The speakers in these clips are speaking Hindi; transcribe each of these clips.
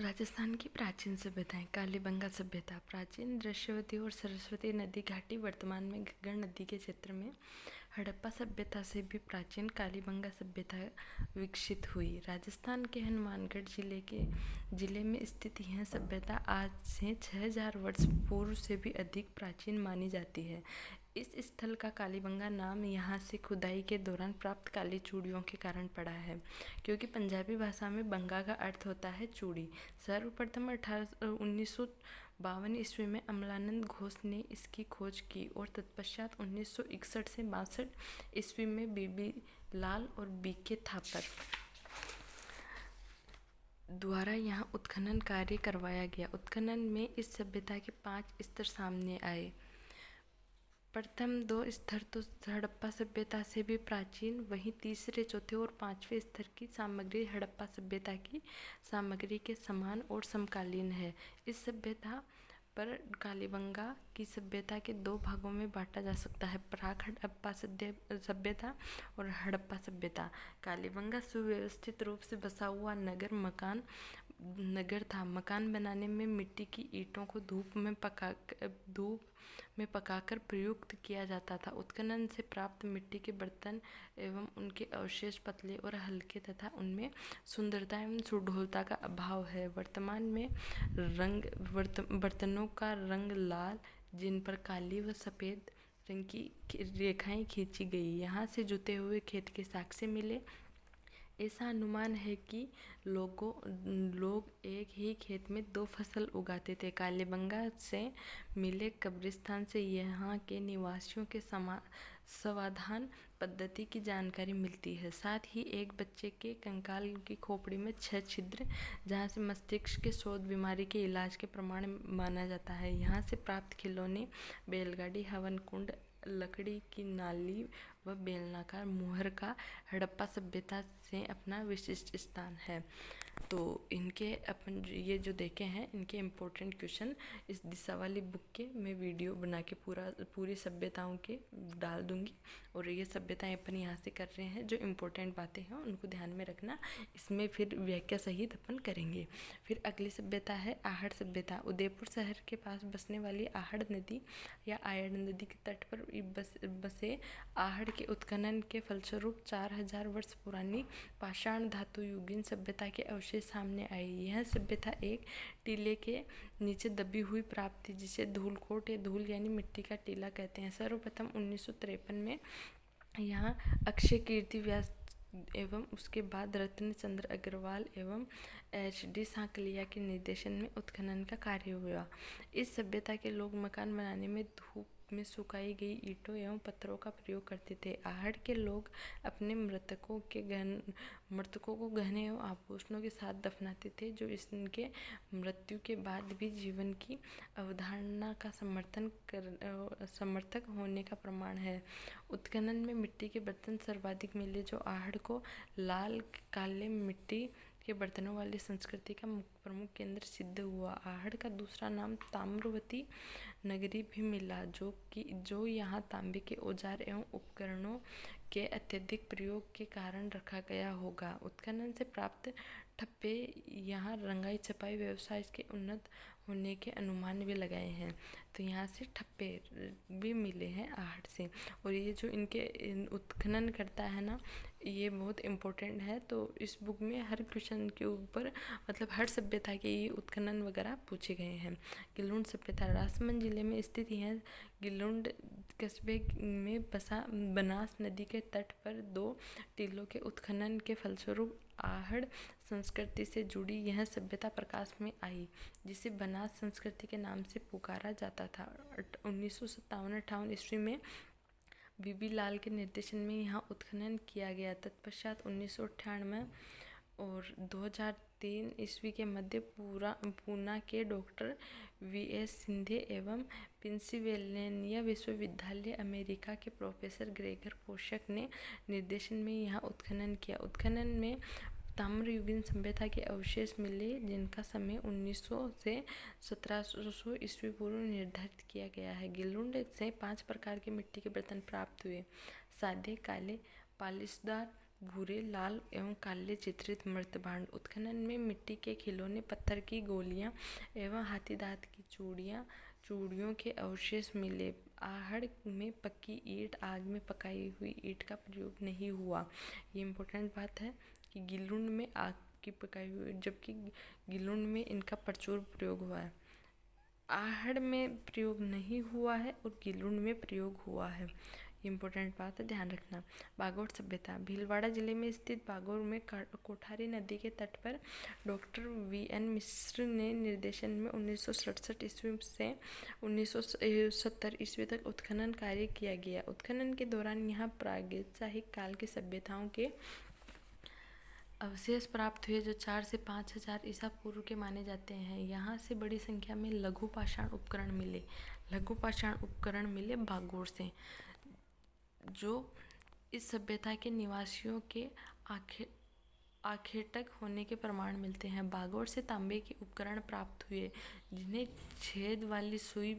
राजस्थान की प्राचीन सभ्यताएं। कालीबंगा सभ्यता प्राचीन दृश्यवती और सरस्वती नदी घाटी वर्तमान में घग्गर नदी के क्षेत्र में हड़प्पा सभ्यता से भी प्राचीन कालीबंगा सभ्यता विकसित हुई। राजस्थान के हनुमानगढ़ जिले में स्थित यह सभ्यता आज से 6000 वर्ष पूर्व से भी अधिक प्राचीन मानी जाती है। इस स्थल का कालीबंगा नाम यहाँ से खुदाई के दौरान प्राप्त काली चूड़ियों के कारण पड़ा है, क्योंकि पंजाबी भाषा में बंगा का अर्थ होता है चूड़ी। सर्वप्रथम 1952 ईस्वी में अमलानंद घोष ने इसकी खोज की और तत्पश्चात 1961 से 62 ईस्वी में बीबी लाल और बीके थापर द्वारा यहाँ उत्खनन कार्य करवाया गया। उत्खनन में इस सभ्यता के 5 स्तर सामने आए। प्रथम 2 स्तर तो हड़प्पा सभ्यता से भी प्राचीन, वहीं तीसरे, चौथे और 5वें स्तर की सामग्री हड़प्पा सभ्यता की सामग्री के समान और समकालीन है। इस सभ्यता पर कालीबंगा की सभ्यता के 2 भागों में बांटा जा सकता है, प्राक हड़प्पा सभ्यता और हड़प्पा सभ्यता। कालीबंगा सुव्यवस्थित रूप से बसा हुआ नगर था। मकान बनाने में मिट्टी की ईंटों को धूप में पकाकर प्रयुक्त किया जाता था। उत्खनन से प्राप्त मिट्टी के बर्तन एवं उनके अवशेष पतले और हल्के तथा उनमें सुंदरता एवं सुडौलता का अभाव है। वर्तमान में बर्तनों का रंग लाल, जिन पर काली व सफ़ेद रंग की रेखाएं खींची गई। यहाँ से जुते हुए खेत के साक्ष्य मिले। ऐसा अनुमान है कि लोग एक ही खेत में 2 फसल उगाते थे। कालीबंगा से मिले कब्रिस्तान से यहाँ के निवासियों के समाधान पद्धति की जानकारी मिलती है। साथ ही एक बच्चे के कंकाल की खोपड़ी में 6 छिद्र, जहाँ से मस्तिष्क के शोथ बीमारी के इलाज के प्रमाण माना जाता है। यहाँ से प्राप्त खिलौने, बैलगाड़ी, हवन कुंड, लकड़ी की नाली व बेलनाकार मुहर का हड़प्पा सभ्यता से अपना विशिष्ट स्थान है। तो इनके अपन ये जो देखे हैं, इनके इम्पोर्टेंट क्वेश्चन इस दिशा वाली बुक के मैं वीडियो बना के पूरी सभ्यताओं के डाल दूंगी, और ये सभ्यताएं अपन यहाँ से कर रहे हैं। जो इम्पोर्टेंट बातें हैं उनको ध्यान में रखना, इसमें फिर व्याख्या सहित अपन करेंगे। फिर अगली सभ्यता है आहड़ सभ्यता। उदयपुर शहर के पास बसने वाली आहड़ नदी या आयड़ नदी के तट पर बसे आहड़ के उत्खनन के फलस्वरूप 4000 वर्ष पुरानी पाषाण धातु युगीन सभ्यता के अवशेष सामने आए। यह सभ्यता एक टीले के नीचे दबी हुई प्राप्त थी, जिसे धूलकोट या धूल यानी मिट्टी का टीला कहते हैं। सर्वप्रथम 1953 में यहाँ अक्षय कीर्ति व्यास एवं उसके बाद रत्न चंद्र अग्रवाल एवं HD सांकलिया के निर्देशन में उत्खनन का कार्य हुआ। इस सभ्यता के लोग मकान बनाने में धूप में सुखाई गई ईंटों एवं पत्थरों का प्रयोग करते थे। आहड़ के लोग अपने मृतकों को गहने एवं आभूषणों के साथ दफनाते थे, जो इनके मृत्यु के बाद भी जीवन की अवधारणा का समर्थक होने का प्रमाण है। उत्खनन में मिट्टी के बर्तन सर्वाधिक मिले, जो आहड़ को लाल काले मिट्टी के बर्तनों वाली संस्कृति का प्रमुख केंद्र सिद्ध हुआ। आहड़ का दूसरा नाम ताम्रवती नगरी भी मिला, जो यहाँ तांबे के औजार एवं उपकरणों के अत्यधिक प्रयोग के कारण रखा गया होगा। उत्खनन से प्राप्त ठप्पे यहाँ रंगाई छपाई व्यवसाय के उन्नत होने के अनुमान भी लगाए हैं। तो यहाँ से ठप्पे भी मिले हैं आहड़ से। और ये जो इनके उत्खनन करता है ना, ये बहुत इम्पोर्टेंट है। तो इस बुक में हर क्वेश्चन के ऊपर मतलब हर सभ्यता के ये उत्खनन वगैरह पूछे गए हैं। गिलुंड सभ्यता राजसमंद जिले में स्थित है। गिलुंड कस्बे में बसा बनास नदी के तट पर 2 टीलों के उत्खनन के फलस्वरूप आहड़ संस्कृति से जुड़ी यह सभ्यता प्रकाश में आई, जिसे बनास संस्कृति के नाम से पुकारा जाता था। 1957-58 ईस्वी में बीबी लाल के निर्देशन में यहाँ उत्खनन किया गया। तत्पश्चात 1998 और 2003 ईस्वी के मध्य पूना के डॉक्टर VS सिंधे एवं पेंसिल्वेनिया विश्वविद्यालय अमेरिका के प्रोफेसर ग्रेगर पोशक ने निर्देशन में यहाँ उत्खनन किया। उत्खनन में ताम्रयुगीन सभ्यता के अवशेष मिले, जिनका समय 1900 से 1700 ईस्वी पूर्व निर्धारित किया गया है। गिलुंड से 5 प्रकार के मिट्टी के बर्तन प्राप्त हुए: सादे, काले, पालिशदार, भूरे, लाल एवं काले चित्रित मृतभांड। उत्खनन में मिट्टी के खिलौने, पत्थर की गोलियां एवं हाथी दांत की चूड़ियों के अवशेष मिले। आहड़ में पक्की ईंट, आग में पकाई हुई ईंट का प्रयोग नहीं हुआ। ये इम्पोर्टेंट बात है कि गिलुंड में आग की पकाई हुई, जबकि गिलुंड में इनका प्रचुर प्रयोग हुआ है। आहड़ में प्रयोग नहीं हुआ है और गिलुंड में प्रयोग हुआ है। इम्पोर्टेंट बात है, ध्यान रखना। बागोर सभ्यता। भीलवाड़ा जिले में स्थित बागोर में कोठारी नदी के तट पर डॉक्टर वीएन मिश्र ने निर्देशन में 1967 ईस्वी से 1970 ईस्वी तक उत्खनन कार्य किया गया। उत्खनन के दौरान यहाँ प्रागैतिहासिक काल की सभ्यताओं के अवशेष प्राप्त हुए, जो 4 से 5,000 ईसा पूर्व के माने जाते हैं। यहाँ से बड़ी संख्या में लघु पाषाण उपकरण मिले बागोर से, जो इस सभ्यता के निवासियों के आखेटक होने के प्रमाण मिलते हैं। बागोर से तांबे के उपकरण प्राप्त हुए, जिन्हें छेद वाली सुई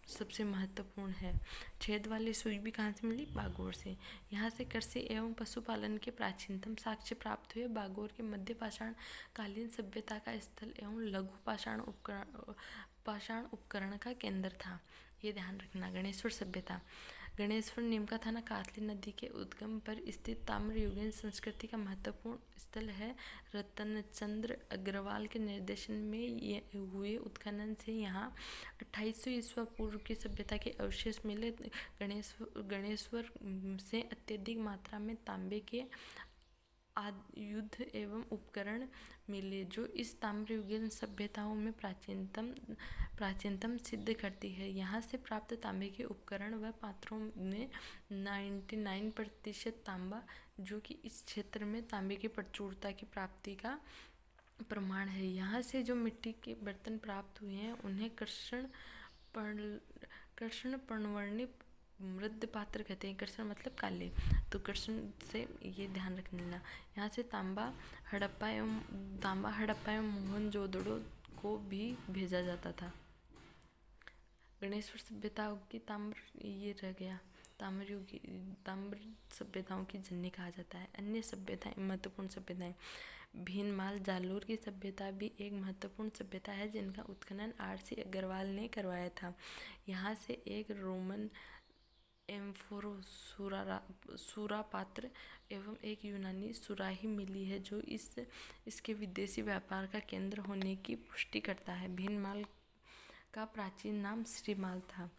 सबसे महत्वपूर्ण है। छेद वाली सुई भी कहाँ से मिली? बागोर से। यहाँ से कृषि एवं पशुपालन के प्राचीनतम साक्ष्य प्राप्त हुए। बागोर के मध्य पाषाण कालीन सभ्यता का स्थल एवं लघु पाषाण उपकरण का केंद्र था। ये ध्यान रखना। गणेश्वर सभ्यता। गणेश्वर नीमका थाना कातली नदी के उद्गम पर स्थित ताम्रयुगीन संस्कृति का महत्वपूर्ण स्थल है। रतनचंद्र अग्रवाल के निर्देशन में हुए उत्खनन से यहाँ 2800 ईस्वी पूर्व की सभ्यता के अवशेष मिले। गणेश्वर से अत्यधिक मात्रा में तांबे के आयुध एवं उपकरण मिले, जो इस ताम्रयुगीन सभ्यताओं में प्राचीनतम सिद्ध करती है। यहाँ से प्राप्त तांबे के उपकरण व पात्रों में 99% तांबा, जो कि इस क्षेत्र में तांबे की प्रचुरता की प्राप्ति का प्रमाण है। यहाँ से जो मिट्टी के बर्तन प्राप्त हुए हैं, उन्हें कृष्ण पर्णवर्णी मृद पात्र कहते हैं। कृष्ण मतलब काले, तो कृष्ण से ये ध्यान रख लेना। यहाँ से तांबा हड़प्पा एवं मोहनजोदड़ो को भी भेजा जाता था। गणेश्वर सभ्यताओं की ताम्र सभ्यताओं की जननी कहा जाता है। अन्य सभ्यताएं, महत्वपूर्ण सभ्यताएं। भीनमाल जालोर की सभ्यता भी एक महत्वपूर्ण सभ्यता है, जिनका उत्खनन आर.सी. अग्रवाल ने करवाया था। यहाँ से एक रोमन एम्फोरो सूरा पात्र एवं एक यूनानी सुराही मिली है, जो इसके विदेशी व्यापार का केंद्र होने की पुष्टि करता है। भीनमाल का प्राचीन नाम श्रीमाल था।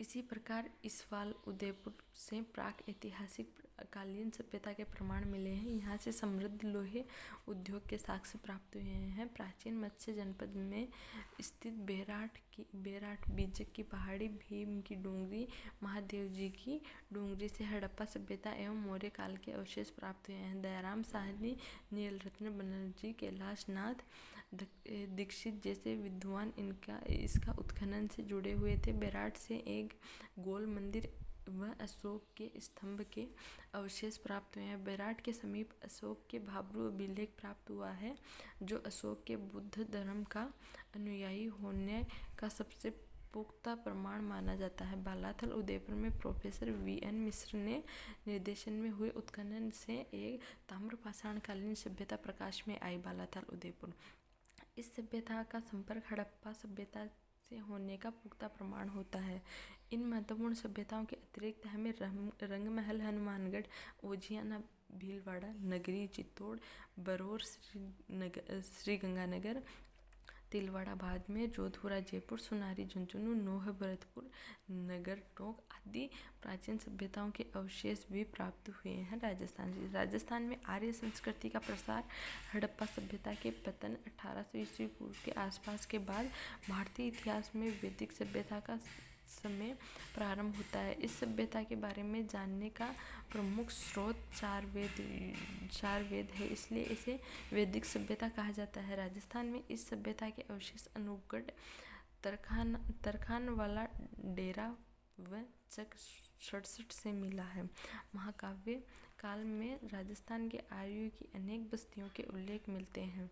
इसी प्रकार इसवाल उदयपुर से प्राक ऐतिहासिक कालीन सभ्यता के प्रमाण मिले हैं। यहाँ से समृद्ध लोहे उद्योग के साक्ष्य प्राप्त हुए हैं। प्राचीन मत्स्य जनपद में स्थित बेराट बीजक की पहाड़ी, भीम की डूंगरी, महादेव जी की डूंगरी से हड़प्पा सभ्यता एवं मौर्य काल के अवशेष प्राप्त हुए हैं। दयाराम साहनी, नीलरत्न बनर्जी, कैलाश नाथ दीक्षित जैसे विद्वान इसका उत्खनन से जुड़े हुए थे। बेराट से एक गोल मंदिर व अशोक के स्तंभ के अवशेष प्राप्त हुए हैं। बेराट के समीप अशोक के भाब्रू अभिलेख प्राप्त हुआ है, जो अशोक के बुद्ध धर्म का अनुयायी होने का सबसे पुख्ता प्रमाण माना जाता है। बालाथल उदयपुर में प्रोफेसर वीएन मिश्र ने निर्देशन में हुए उत्खनन से एक ताम्रपाषाण कालीन सभ्यता प्रकाश में आई। बालाथल उदयपुर। इस सभ्यता का संपर्क हड़प्पा सभ्यता से होने का पुख्ता प्रमाण होता है। इन महत्वपूर्ण सभ्यताओं के अतिरिक्त हमें रंगमहल, हनुमानगढ़, ओजियाना, भीलवाड़ा, नगरी, चित्तौड़, बरौर, श्रीगंगानगर, तिलवाड़ा बाड़मेर, जोधपुरा जयपुर, सुनारी झुंझुनू, नोह भरतपुर, नगर टोंक आदि प्राचीन सभ्यताओं के अवशेष भी प्राप्त हुए हैं। राजस्थान में आर्य संस्कृति का प्रसार हड़प्पा सभ्यता के पतन 1800 ईस्वी पूर्व के आसपास के बाद भारतीय इतिहास में वैदिक सभ्यता का समय प्रारंभ होता है। इस सभ्यता के बारे में जानने का प्रमुख स्रोत चार वेद है, इसलिए इसे वैदिक सभ्यता कहा जाता है। राजस्थान में इस सभ्यता के अवशेष अनूपगढ़, तरखानवाला डेरा व चक 67 से मिला है। महाकाव्य काल में राजस्थान के आर्यों की अनेक बस्तियों के उल्लेख मिलते हैं।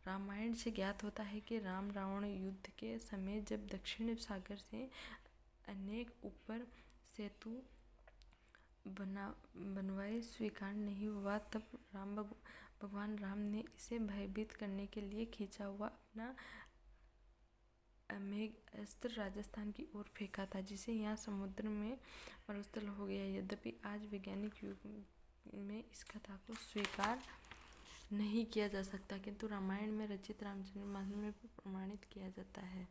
रामायण से ज्ञात होता है कि राम रावण युद्ध के समय जब दक्षिण सागर से अनेक ऊपर सेतु बनवाए स्वीकार नहीं हुआ, तब भगवान राम ने इसे भयभीत करने के लिए खींचा हुआ अपना मेघ अस्त्र राजस्थान की ओर फेंका था, जिसे यहाँ समुद्र में मरुस्थल हो गया। यद्यपि आज वैज्ञानिक युग में इस कथा को स्वीकार नहीं किया जा सकता, किंतु रामायण में रचित रामचरितमानस में प्रमाणित किया जाता है।